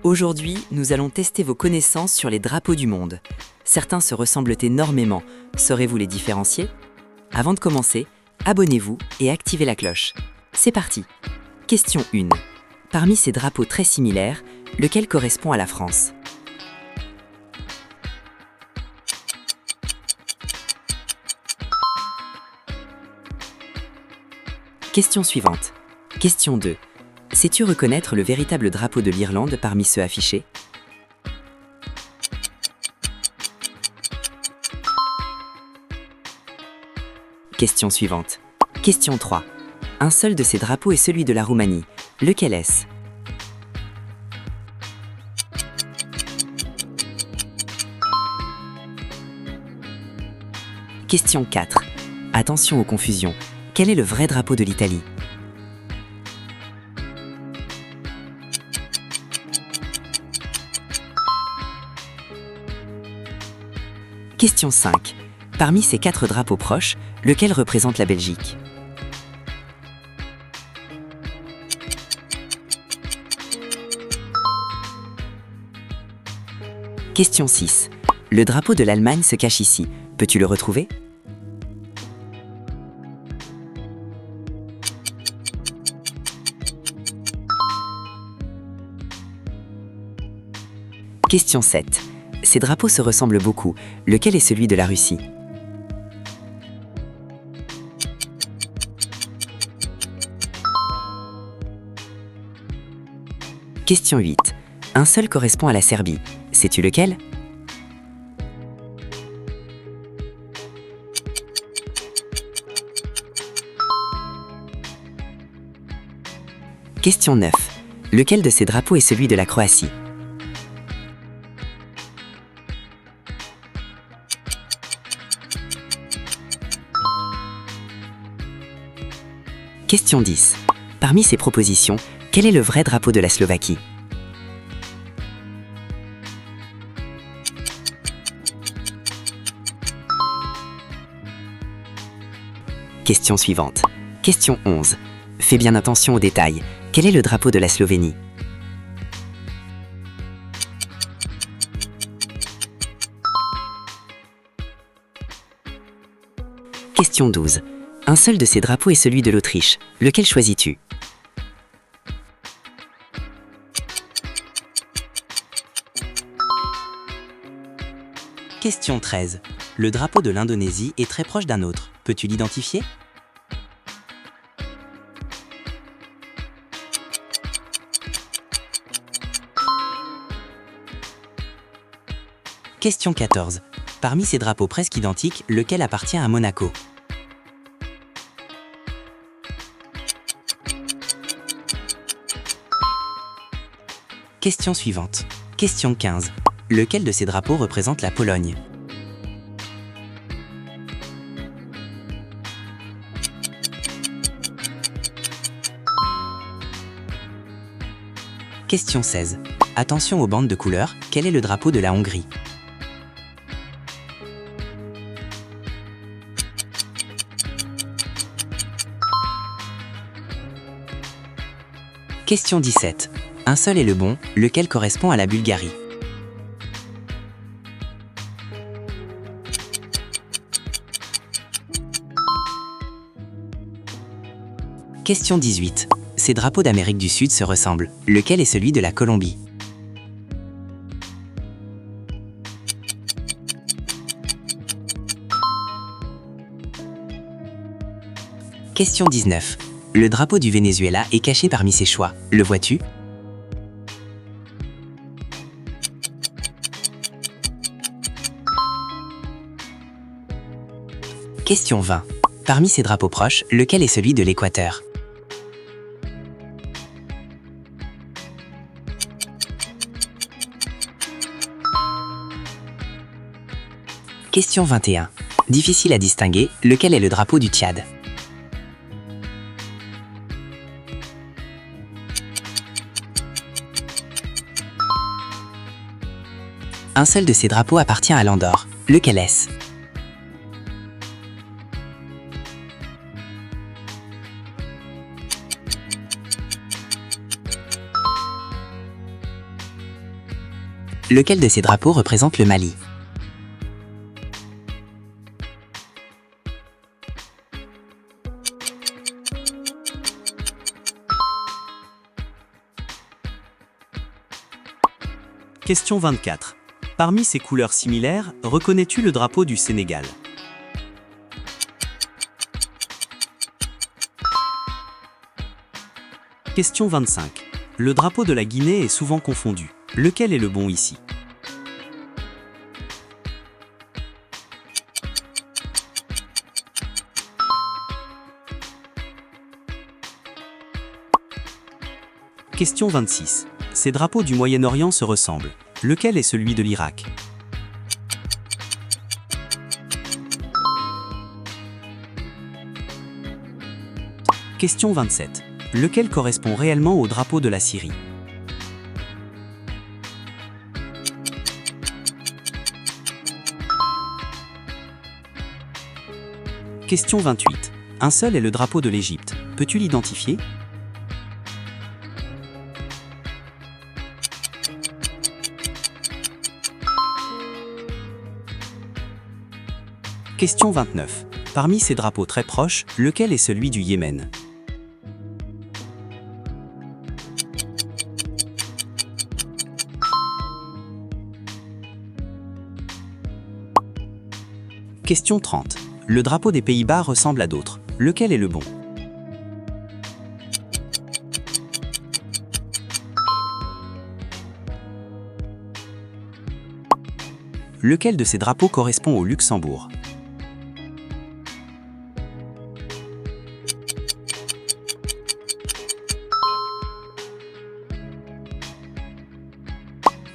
Aujourd'hui, nous allons tester vos connaissances sur les drapeaux du monde. Certains se ressemblent énormément. Saurez-vous les différencier? Avant de commencer, abonnez-vous et activez la cloche. C'est parti! Question 1. Parmi ces drapeaux très similaires, lequel correspond à la France? Question suivante. Question 2. Sais-tu reconnaître le véritable drapeau de l'Irlande parmi ceux affichés? Question suivante. Question 3. Un seul de ces drapeaux est celui de la Roumanie. Lequel est-ce? Question 4. Attention aux confusions. Quel est le vrai drapeau de l'Italie? Question 5. Parmi ces 4 drapeaux proches, lequel représente la Belgique? Question 6. Le drapeau de l'Allemagne se cache ici. Peux-tu le retrouver? Question 7. Ces drapeaux se ressemblent beaucoup. Lequel est celui de la Russie? Question 8. Un seul correspond à la Serbie. Sais-tu lequel? Question 9. Lequel de ces drapeaux est celui de la Croatie? Question 10. Parmi ces propositions, quel est le vrai drapeau de la Slovaquie? Question suivante. Question 11. Fais bien attention aux détails. Quel est le drapeau de la Slovénie? Question 12. Un seul de ces drapeaux est celui de l'Autriche. Lequel choisis-tu? Question 13. Le drapeau de l'Indonésie est très proche d'un autre. Peux-tu l'identifier? Question 14. Parmi ces drapeaux presque identiques, lequel appartient à Monaco? Question suivante. Question 15. Lequel de ces drapeaux représente la Pologne? Question 16. Attention aux bandes de couleurs, quel est le drapeau de la Hongrie? Question 17. Un seul est le bon, lequel correspond à la Bulgarie? Question 18. Ces drapeaux d'Amérique du Sud se ressemblent. Lequel est celui de la Colombie? Question 19. Le drapeau du Venezuela est caché parmi ses choix. Le vois-tu? Question 20. Parmi ces drapeaux proches, lequel est celui de l'Équateur? Question 21. Difficile à distinguer, lequel est le drapeau du Tchad? Un seul de ces drapeaux appartient à l'Andorre. Lequel est-ce? Lequel de ces drapeaux représente le Mali? Question 24. Parmi ces couleurs similaires, reconnais-tu le drapeau du Sénégal? Question 25. Le drapeau de la Guinée est souvent confondu. Lequel est le bon ici? Question 26. Ces drapeaux du Moyen-Orient se ressemblent. Lequel est celui de l'Irak? Question 27. Lequel correspond réellement au drapeau de la Syrie? Question 28. Un seul est le drapeau de l'Égypte. Peux-tu l'identifier? Question 29. Parmi ces drapeaux très proches, lequel est celui du Yémen? Question 30. Le drapeau des Pays-Bas ressemble à d'autres. Lequel est le bon? Lequel de ces drapeaux correspond au Luxembourg?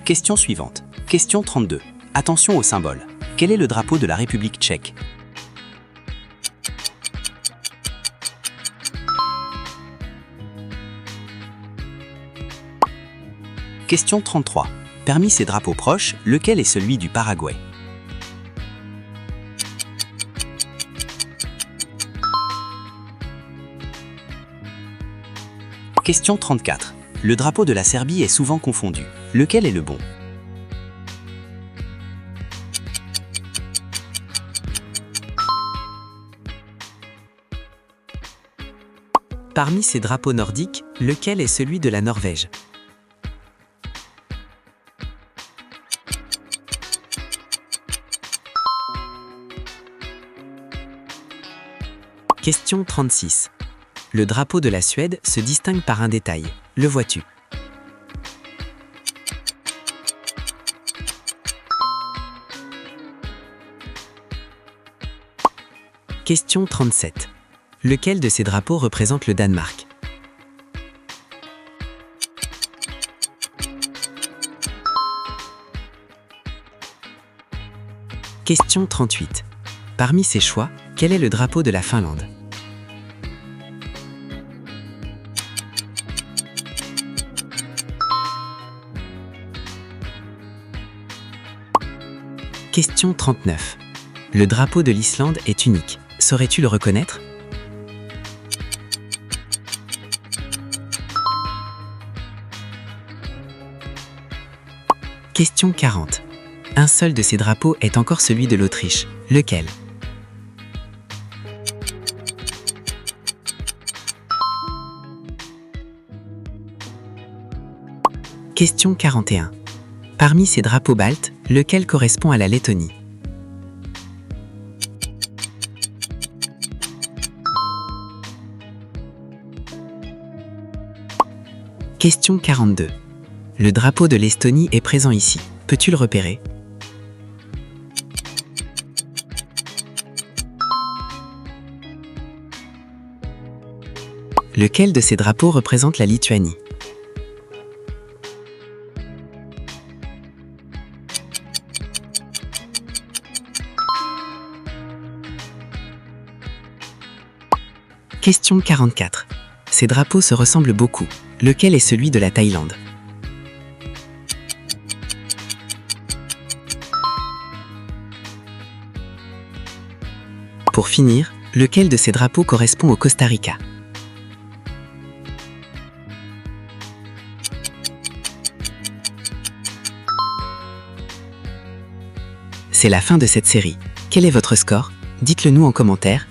Question suivante. Question 32. Attention au symbole. Quel est le drapeau de la République tchèque? Question 33. Parmi ces drapeaux proches, lequel est celui du Paraguay? Question 34. Le drapeau de la Serbie est souvent confondu. Lequel est le bon? Parmi ces drapeaux nordiques, lequel est celui de la Norvège? Question 36. Le drapeau de la Suède se distingue par un détail. Le vois-tu? Question 37. Lequel de ces drapeaux représente le Danemark? Question 38. Parmi ces choix, quel est le drapeau de la Finlande? Question 39. Le drapeau de l'Islande est unique. Saurais-tu le reconnaître? Question 40. Un seul de ces drapeaux est encore celui de l'Autriche. Lequel? Question 41. Parmi ces drapeaux baltes, lequel correspond à la Lettonie? Question 42. Le drapeau de l'Estonie est présent ici. Peux-tu le repérer? Lequel de ces drapeaux représente la Lituanie? Question 44. Ces drapeaux se ressemblent beaucoup. Lequel est celui de la Thaïlande? Pour finir, lequel de ces drapeaux correspond au Costa Rica? C'est la fin de cette série. Quel est votre score? Dites-le nous en commentaire.